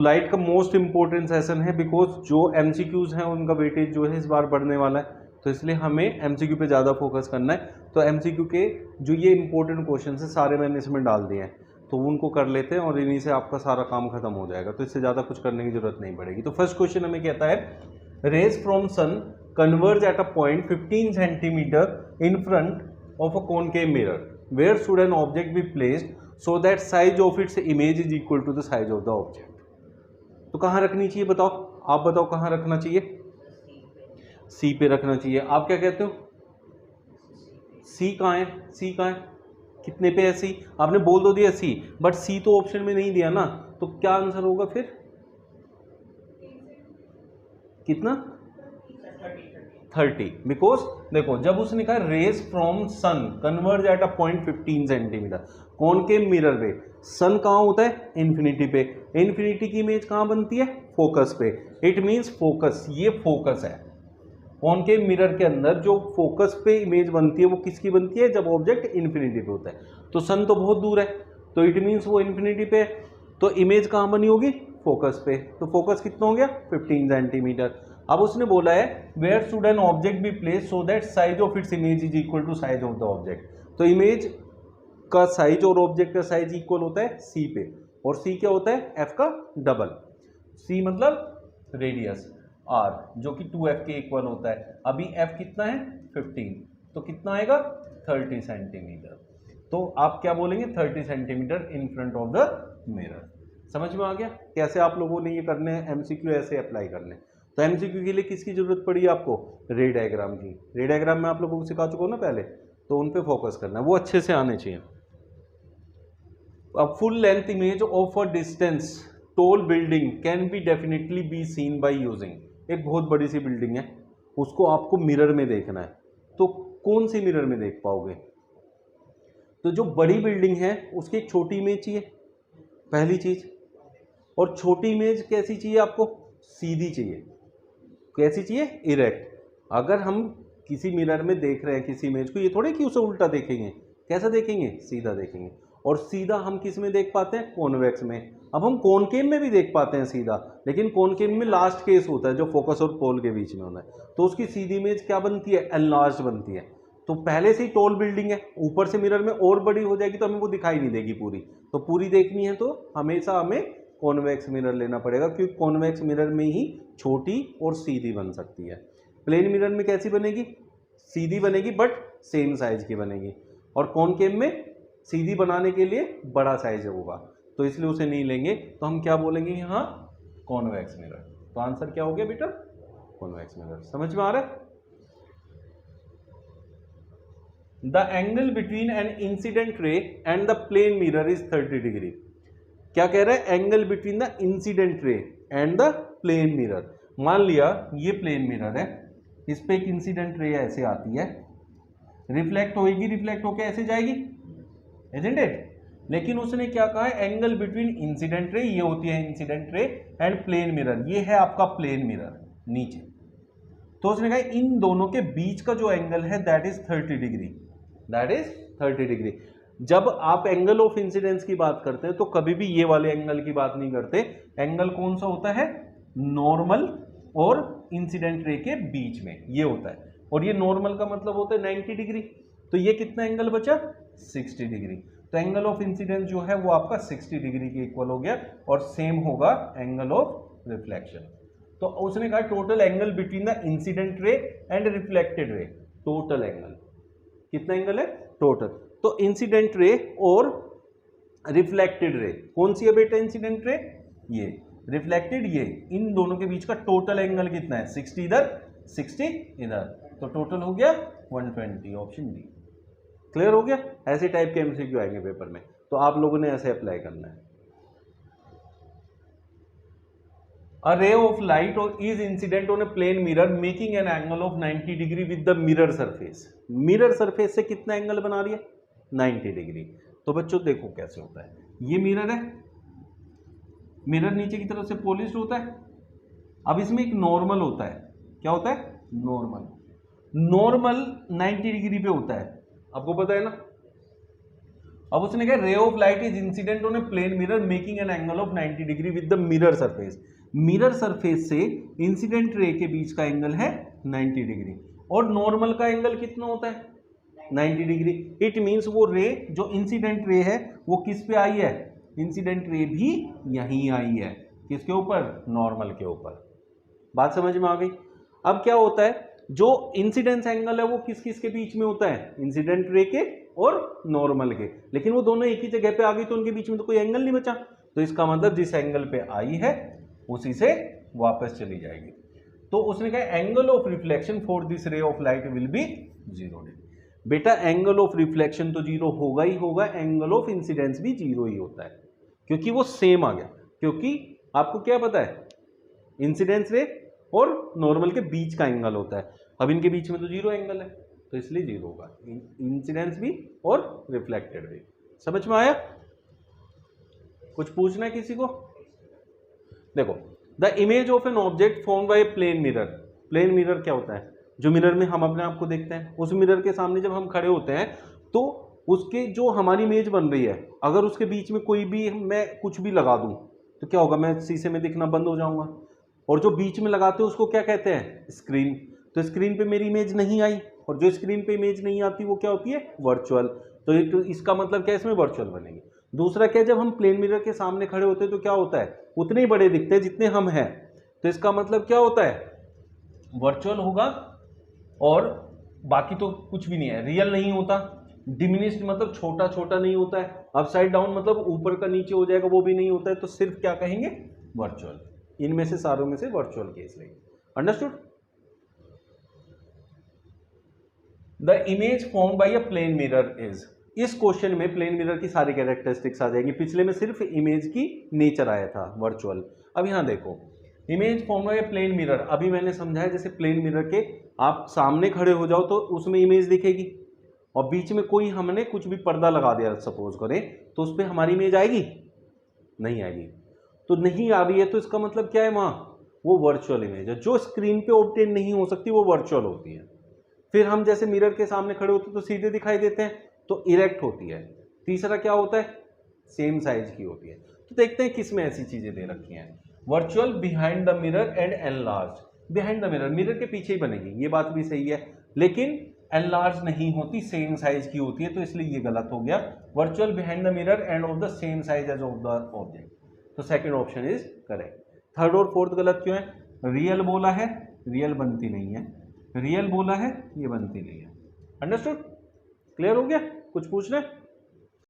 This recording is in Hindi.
लाइट का मोस्ट इंपॉर्टेंट सेशन है बिकॉज जो एमसीक्यूज हैं उनका वेटेज जो है इस बार बढ़ने वाला है, तो इसलिए हमें एमसीक्यू पे ज़्यादा फोकस करना है। तो एमसीक्यू के जो ये इंपॉर्टेंट क्वेश्चन है सारे मैंने इसमें डाल दिए हैं, तो उनको कर लेते हैं और इन्हीं से आपका सारा काम खत्म हो जाएगा, तो इससे ज़्यादा कुछ करने की जरूरत नहीं पड़ेगी। तो फर्स्ट क्वेश्चन हमें कहता है rays from sun converge at a point 15 centimetre in front of a concave mirror, where should an object be placed so that size of its image is equal to the size of the object. तो कहाँ रखनी चाहिए बताओ, आप बताओ कहाँ रखना चाहिए? सी पे रखना चाहिए। आप क्या कहते हो? सी कहाँ है? सी कहाँ है? कितने पे है सी? आपने बोल दो दिया सी, बट सी तो ऑप्शन में नहीं दिया ना, तो क्या आंसर होगा फिर? कितना? 30। बिकॉज देखो जब उसने कहा rays from sun converge at a point 15 centimetre, concave mirror पे सन कहाँ होता है? इन्फिनिटी पे। इन्फिनिटी की इमेज कहाँ बनती है? फोकस पे। इट मीन्स फोकस, ये फोकस है। कॉनकेव मिरर के अंदर जो फोकस पे इमेज बनती है वो किसकी बनती है? जब ऑब्जेक्ट इन्फिनिटी पे होता है। तो सन तो बहुत दूर है, तो इट मीन्स वो इन्फिनिटी पे है, तो इमेज कहाँ बनी होगी? फोकस पे। तो फोकस कितना हो गया? 15 सेंटीमीटर। अब उसने बोला है where should an object be place so that size of its image is equal to size of the object. तो इमेज का साइज और ऑब्जेक्ट का साइज इक्वल होता है सी पे, और सी क्या होता है? एफ का डबल। सी मतलब रेडियस, आर जो कि 2f के इक्वल होता है। अभी f कितना है? 15, तो कितना आएगा? 30 सेंटीमीटर। तो आप क्या बोलेंगे? 30 centimetre in front of the mirror. समझ में आ गया कैसे आप लोगों ने ये करने हैं एमसीक्यू, ऐसे अप्लाई करने। तो एमसीक्यू के लिए किसकी जरूरत पड़ी आपको? रे डायग्राम की। रे डायग्राम में आप लोगों को सिखा चुका हूं ना पहले, तो उन पे फोकस करना है, वो अच्छे से आने चाहिए। A full length image of a distance tall building can be definitely be seen by using। एक बहुत बड़ी सी बिल्डिंग है, उसको आपको मिरर में देखना है, तो कौन सी मिरर में देख पाओगे? तो जो बड़ी बिल्डिंग है उसकी एक छोटी इमेज चाहिए, पहली चीज। और छोटी इमेज कैसी चाहिए आपको? सीधी चाहिए। कैसी चाहिए? इरेक्ट। अगर हम किसी मिरर में देख रहे हैं किसी इमेज को, ये थोड़े कि उसे उल्टा देखेंगे, कैसा देखेंगे? सीधा देखेंगे। और सीधा हम किस में देख पाते हैं? कॉन्वेक्स में। अब हम कॉनकेव में भी देख पाते हैं सीधा, लेकिन कॉनकेव में लास्ट केस होता है जो फोकस और पोल के बीच में होता है, तो उसकी सीधी इमेज क्या बनती है? एनलार्ज बनती है। तो पहले से ही टॉल बिल्डिंग है, ऊपर से मिरर में और बड़ी हो जाएगी तो हमें वो दिखाई नहीं देगी पूरी, तो पूरी देखनी है तो हमेशा हमें कॉन्वेक्स मिरर लेना पड़ेगा, क्योंकि कॉन्वेक्स मिरर में ही छोटी और सीधी बन सकती है। प्लेन मिरर में कैसी बनेगी? सीधी बनेगी बट सेम साइज की बनेगी, और कॉनकेव में सीधी बनाने के लिए बड़ा साइज होगा, तो इसलिए उसे नहीं लेंगे। तो हम क्या बोलेंगे यहाँ? Convex mirror. तो आंसर क्या हो गया बेटा? Convex mirror. समझ में आ रहा है? The angle between an incident ray and the plane mirror is 30 degree. क्या कह रहा है? Angle between the incident ray and the plane mirror. मान लिया ये प्लेन मिरर है, इस पे एक इंसिडेंट रे ऐसे आती है, रिफ्लेक्ट होगी, रिफ्लेक्ट होके ऐसे जाएगी, इजंट इट? लेकिन उसने क्या कहा है? एंगल बिटवीन इंसिडेंट रे, ये होती है incident ray, and plane mirror, ये है आपका प्लेन मिरर नीचे। तो उसने कहा इन दोनों के बीच का जो एंगल है that is 30 degree, that is 30 degree. जब आप एंगल ऑफ इंसिडेंस की बात करते हैं तो कभी भी ये वाले एंगल की बात नहीं करते। एंगल कौन सा होता है? नॉर्मल और इंसिडेंट रे के बीच में ये होता है, और ये नॉर्मल का मतलब होता है 90 डिग्री। तो ये कितना एंगल बचा? 60 डिग्री। तो एंगल ऑफ इंसिडेंस जो है वो आपका 60 डिग्री के इक्वल हो गया, और सेम होगा एंगल ऑफ रिफ्लेक्शन। तो उसने कहा total angle between the incident ray and reflected ray, total angle कितना एंगल है? टोटल। तो इंसिडेंट रे और रिफ्लेक्टेड रे, कौन सी है बेटा इंसिडेंट रे? ये। रिफ्लेक्टेड ये, इन दोनों के बीच का टोटल एंगल कितना है? 60 इधर, 60 इधर, तो टोटल हो गया 120, ऑप्शन डी। क्लियर हो गया? ऐसे टाइप के एमसीक्यू आएंगे पेपर में, तो आप लोगों ने ऐसे अप्लाई करना है। A ray of light is incident on a plane mirror making an angle of 90 degree with the mirror surface। Mirror surface से कितना एंगल बना रही है? 90 डिग्री। तो बच्चों देखो कैसे होता है, ये मिरर है, मिरर नीचे की तरफ से पॉलिश्ड होता है। अब इसमें एक नॉर्मल होता है, क्या होता है? नॉर्मल। नॉर्मल 90 डिग्री पे होता है, आपको पता है ना। अब उसने कहा ray of light is incident on a plane mirror making an angle of 90 degree with the mirror surface. Mirror surface से इंसिडेंट रे के बीच का एंगल है 90 डिग्री और नॉर्मल का एंगल कितना होता है 90 डिग्री। इट मीन्स वो रे जो इंसिडेंट रे है वो किस पे आई है, इंसिडेंट रे भी यहीं आई है, किसके ऊपर, नॉर्मल के ऊपर। बात समझ में आ गई। अब क्या होता है, जो इंसिडेंस एंगल है वो किस किस के बीच में होता है, इंसिडेंट रे के और नॉर्मल के, लेकिन वो दोनों एक ही जगह पे आ गई तो उनके बीच में तो कोई एंगल नहीं बचा। तो इसका मतलब जिस एंगल पे आई है उसी से वापस चली जाएगी। तो उसने कहा angle of reflection for this रे of light will be 0 degree. बेटा एंगल ऑफ रिफ्लेक्शन तो 0 होगा ही होगा, एंगल ऑफ इंसिडेंस भी 0 ही होता है, क्योंकि वो सेम आ गया। क्योंकि आपको क्या पता है, इंसिडेंस रे और नॉर्मल के बीच का एंगल होता है, अब इनके बीच में तो 0 एंगल है तो इसलिए 0 होगा, इंसिडेंस भी और रिफ्लेक्टेड भी। समझ में आया? कुछ पूछना है किसी को? देखो, the image of an object formed by a plane mirror. Plane mirror क्या होता है, जो मिरर में हम अपने आप को देखते हैं, उस मिरर के सामने जब हम खड़े होते हैं तो उसके जो हमारी इमेज बन रही है, अगर उसके बीच में कोई भी मैं कुछ भी लगा दूं तो क्या होगा, मैं शीशे में दिखना बंद हो जाऊंगा। और जो बीच में लगाते हैं उसको क्या कहते हैं, स्क्रीन। तो स्क्रीन पे मेरी इमेज नहीं आई, और जो स्क्रीन पे इमेज नहीं आती वो क्या होती है, वर्चुअल। तो इसका मतलब क्या है, इसमें वर्चुअल बनेगी। दूसरा क्या, जब हम प्लेन मिरर के सामने खड़े होते हैं तो क्या होता है, उतने ही बड़े दिखते हैं जितने हम हैं। तो इसका मतलब क्या होता है, वर्चुअल होगा, और बाकी तो कुछ भी नहीं है, रियल नहीं होता। डिमिनिश्ड मतलब छोटा छोटा नहीं होता है, अपसाइड डाउन मतलब ऊपर का नीचे हो जाएगा, वो भी नहीं होता है। तो सिर्फ क्या कहेंगे, वर्चुअल। इनमें से सारों में से वर्चुअल केस लेंगे। Understood? The image formed by a plane mirror is, इस क्वेश्चन में प्लेन मिरर की सारी कैरेक्टरिस्टिक्स आ जाएंगी। पिछले में सिर्फ इमेज की नेचर आया था, वर्चुअल। अब यहां देखो, image formed by a plane mirror, अभी मैंने समझाया जैसे प्लेन मिरर के आप सामने खड़े हो जाओ तो उसमें इमेज दिखेगी, और बीच में कोई हमने कुछ भी पर्दा लगा दिया सपोज करें, तो उस पर हमारी इमेज आएगी, नहीं आएगी। तो नहीं आ रही है तो इसका मतलब क्या है, वहां वो वर्चुअल इमेज है। जो स्क्रीन पे ऑब्टेन नहीं हो सकती वो वर्चुअल होती है। फिर हम जैसे मिरर के सामने खड़े होते तो सीधे दिखाई देते हैं, तो इरेक्ट होती है। तीसरा क्या होता है, सेम साइज की होती है। तो देखते हैं किस में ऐसी चीजें दे रखी हैं। Virtual behind the mirror and enlarge. Behind the mirror, mirror के पीछे ही बनेगी, ये बात भी सही है, लेकिन एनलार्ज नहीं होती, सेम साइज की होती है, तो इसलिए ये गलत हो गया। Virtual behind the mirror and of the same size as of the object, तो second option is correct. Third और फोर्थ गलत क्यों है, रियल बोला है, रियल बनती नहीं है, रियल बोला है, ये बनती नहीं है। अंडरस्टूड? क्लियर हो गया? कुछ पूछना है?